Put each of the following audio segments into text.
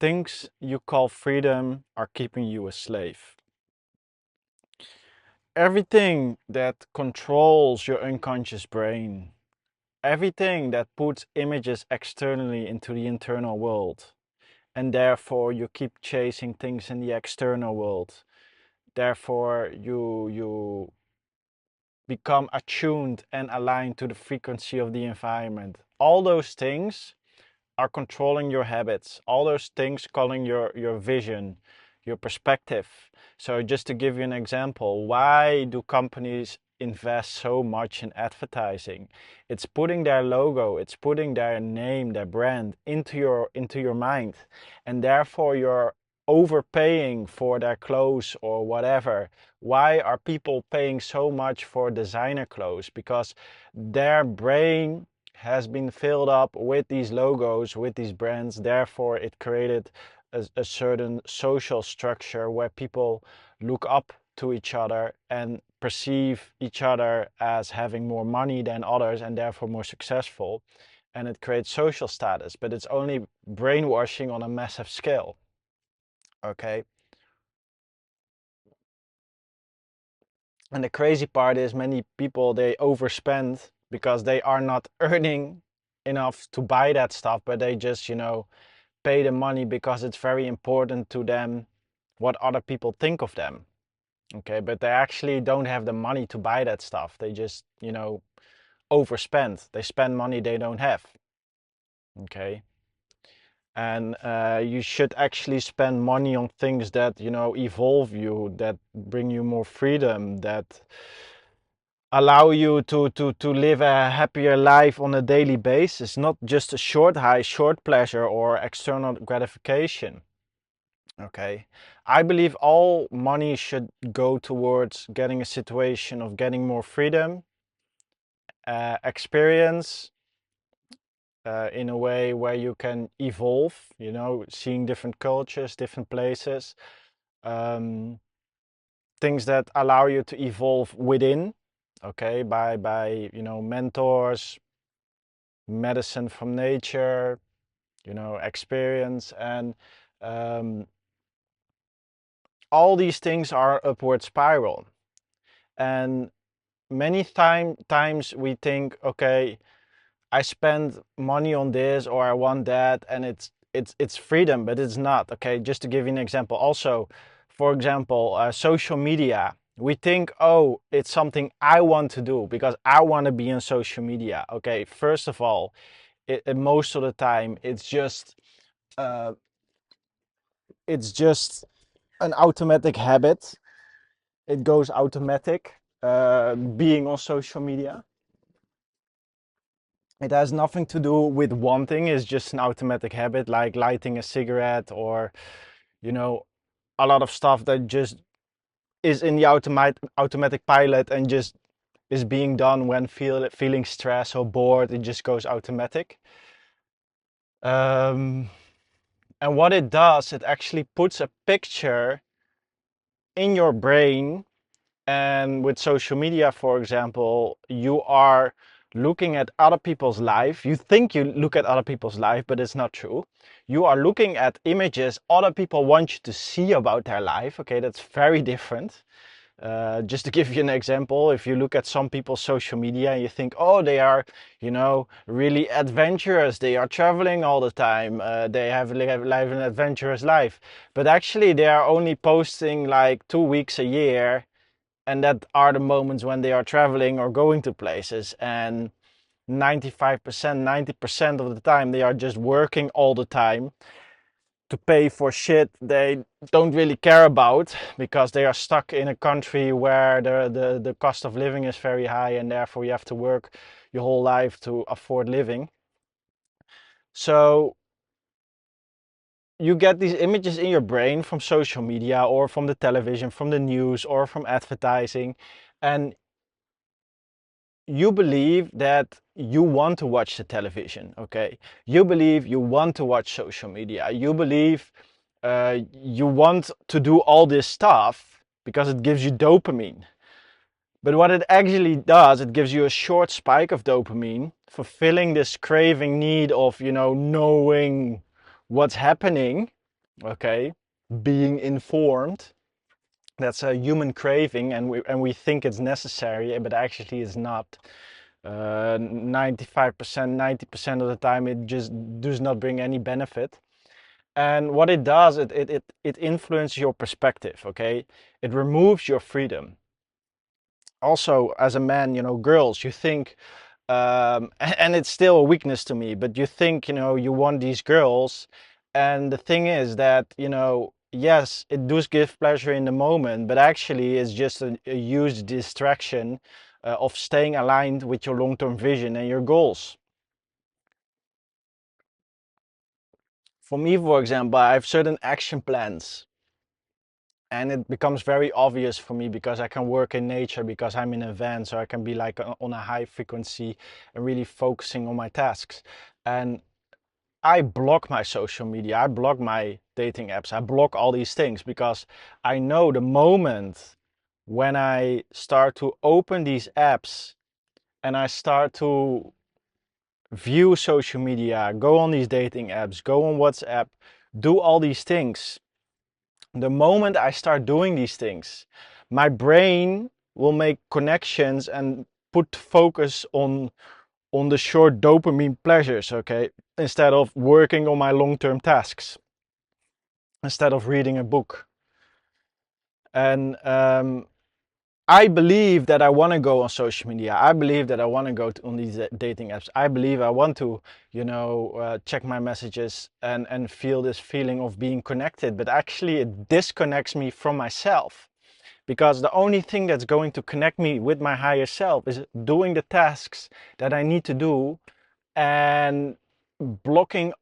things you call freedom are keeping you a slave. Everything that controls your unconscious brain, everything that puts images externally into the internal world, and therefore you keep chasing things in the external world. Therefore, you become attuned and aligned to the frequency of the environment. All those things are controlling your habits. All those things calling your vision, your perspective. So just to give you an example, why do companies invest so much in advertising? It's putting their logo, it's putting their name, their brand into your mind, and therefore you're overpaying for their clothes or whatever. Why are people paying so much for designer clothes? Because their brain has been filled up with these logos, with these brands. Therefore, it created a certain social structure where people look up to each other and perceive each other as having more money than others and therefore more successful. And it creates social status, but it's only brainwashing on a massive scale. Okay. And the crazy part is many people, they overspend because they are not earning enough to buy that stuff, but they just, pay the money because it's very important to them what other people think of them. Okay, but they actually don't have the money to buy that stuff. They just, overspend. They spend money they don't have. Okay. And you should actually spend money on things that, evolve you, that bring you more freedom, that allow you to live a happier life on a daily basis, not just a short high, short pleasure or external gratification. Okay. I believe all money should go towards getting a situation of getting more freedom, experience in a way where you can evolve, seeing different cultures, different places, um, things that allow you to evolve within, okay, by mentors, medicine from nature, experience, and um, all these things are upward spiral. And many times we think, okay, I spend money on this or I want that, and it's freedom, but it's not. Okay, just to give you an example. Also, for example, social media. We think, oh, it's something I want to do because I want to be on social media. Okay, first of all, most of the time uh, it's just an automatic habit. It goes automatic. Being on social media. It has nothing to do with wanting, it's just an automatic habit like lighting a cigarette or, you know, a lot of stuff that just is in the automatic pilot and just is being done when feeling stressed or bored. It just goes automatic. Um, and what it does, it actually puts a picture in your brain. And with social media, for example, you are looking at other people's life. You think you look at other people's life, but it's not true. You are looking at images other people want you to see about their life. Okay, that's very different. Just to give you an example, if you look at some people's social media and you think, oh, they are, really adventurous. They are traveling all the time. They have live an adventurous life. But actually, they are only posting like 2 weeks a year, and that are the moments when they are traveling or going to places. And 95%, 90% of the time they are just working all the time to pay for shit they don't really care about because they are stuck in a country where the cost of living is very high, and therefore you have to work your whole life to afford living. So you get these images in your brain from social media or from the television, from the news or from advertising, and you believe that you want to watch the television, okay? You believe you want to watch social media. You believe you want to do all this stuff because it gives you dopamine. But what it actually does, it gives you a short spike of dopamine, fulfilling this craving need of, knowing what's happening. okay? Being informed, that's a human craving, and we think it's necessary, but actually it's not. 95%, 90% of the time, it just does not bring any benefit. And what it does, it influences your perspective, okay? It removes your freedom. Also, as a man, girls, you think, and it's still a weakness to me, but you think, you want these girls. And the thing is that, yes, it does give pleasure in the moment, but actually it's just a huge distraction of staying aligned with your long-term vision and your goals. For me, for example, I have certain action plans, and it becomes very obvious for me because I can work in nature, because I'm in a van, so I can be like on a high frequency and really focusing on my tasks. And I block my social media, I block my dating apps, I block all these things because I know the moment when I start to open these apps and I start to view social media, go on these dating apps, go on WhatsApp, do all these things. The moment I start doing these things, my brain will make connections and put focus on the short dopamine pleasures, okay, instead of working on my long-term tasks, instead of reading a book. And I believe that I want to go on social media. I believe that I want to go on these dating apps. I believe I want to, check my messages and feel this feeling of being connected. But actually, it disconnects me from myself, because the only thing that's going to connect me with my higher self is doing the tasks that I need to do, and blocking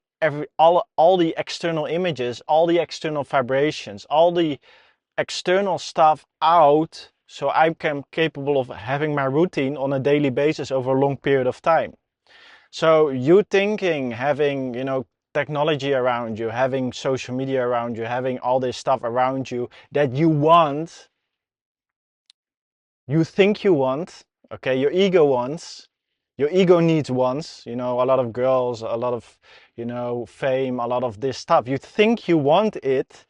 all the external images, all the external vibrations, all the external stuff out, so I'm capable of having my routine on a daily basis over a long period of time. So you thinking having, technology around you, having social media around you, having all this stuff around you that you want, you think you want, okay, your ego wants, your ego needs wants, a lot of girls, a lot of, fame, a lot of this stuff. You think you want it,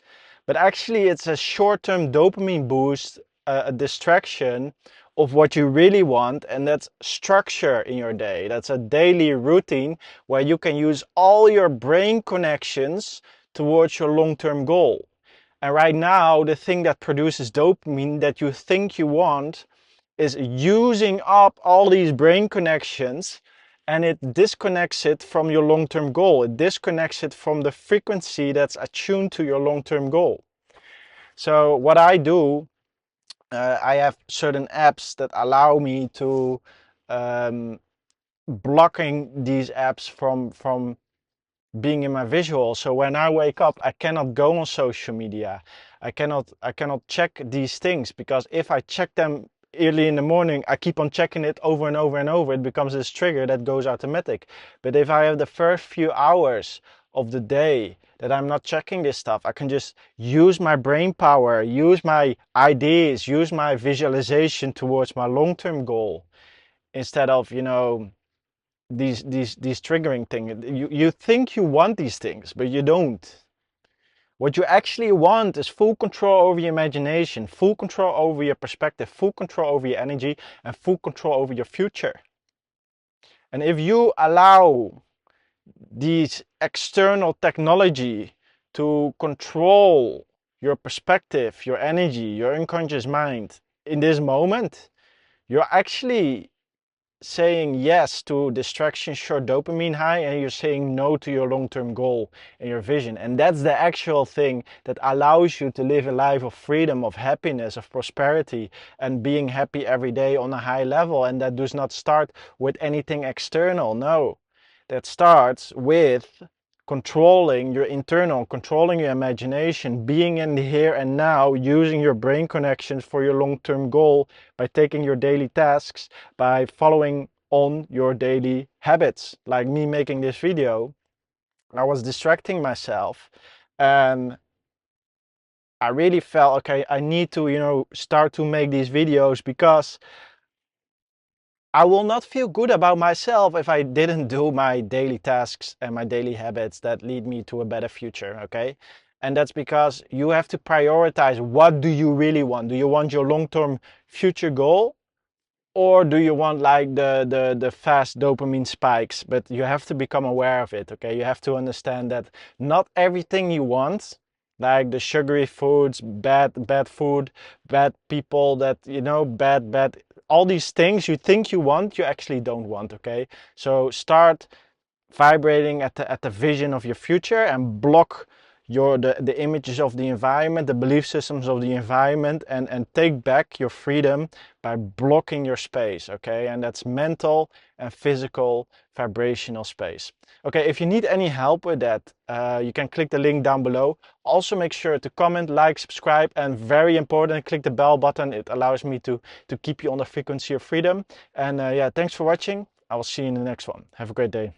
but actually it's a short-term dopamine boost, a distraction of what you really want, and that's structure in your day. That's a daily routine where you can use all your brain connections towards your long-term goal. And right now, the thing that produces dopamine that you think you want is using up all these brain connections, and it disconnects it from your long-term goal. It disconnects it from the frequency that's attuned to your long-term goal. So what I do, I have certain apps that allow me to um, blocking these apps from being in my visual. So when I wake up, I cannot go on social media. I cannot check these things, because if I check them early in the morning, I keep on checking it over and over and over. It becomes this trigger that goes automatic. But if I have the first few hours of the day that I'm not checking this stuff, I can just use my brain power, use my ideas, use my visualization towards my long-term goal, instead of, these triggering things. You think you want these things, but you don't. What you actually want is full control over your imagination, full control over your perspective, full control over your energy, and full control over your future. And if you allow these external technology to control your perspective, your energy, your unconscious mind in this moment, you're actually saying yes to distraction, short dopamine high, and you're saying no to your long-term goal and your vision. And that's the actual thing that allows you to live a life of freedom, of happiness, of prosperity, and being happy every day on a high level. And that does not start with anything external. No, that starts with controlling your internal, controlling your imagination, being in the here and now, using your brain connections for your long-term goal by taking your daily tasks, by following on your daily habits. Like me making this video, I was distracting myself, and I really felt, okay, I need to, start to make these videos, because I will not feel good about myself if I didn't do my daily tasks and my daily habits that lead me to a better future, okay? And that's because you have to prioritize, what do you really want? Do you want your long-term future goal? Or do you want like the fast dopamine spikes? But you have to become aware of it, okay? You have to understand that not everything you want, like the sugary foods, bad food, bad people, that, you know, bad, all these things you think you want, you actually don't want, okay? So start vibrating at the vision of your future, and block the images of the environment, the belief systems of the environment, and take back your freedom by blocking your space, okay? And that's mental and physical vibrational space. Okay, if you need any help with that, you can click the link down below. Also make sure to comment, like, subscribe, and very important, click the bell button. It allows me to keep you on the frequency of freedom. And yeah, thanks for watching. I will see you in the next one. Have a great day.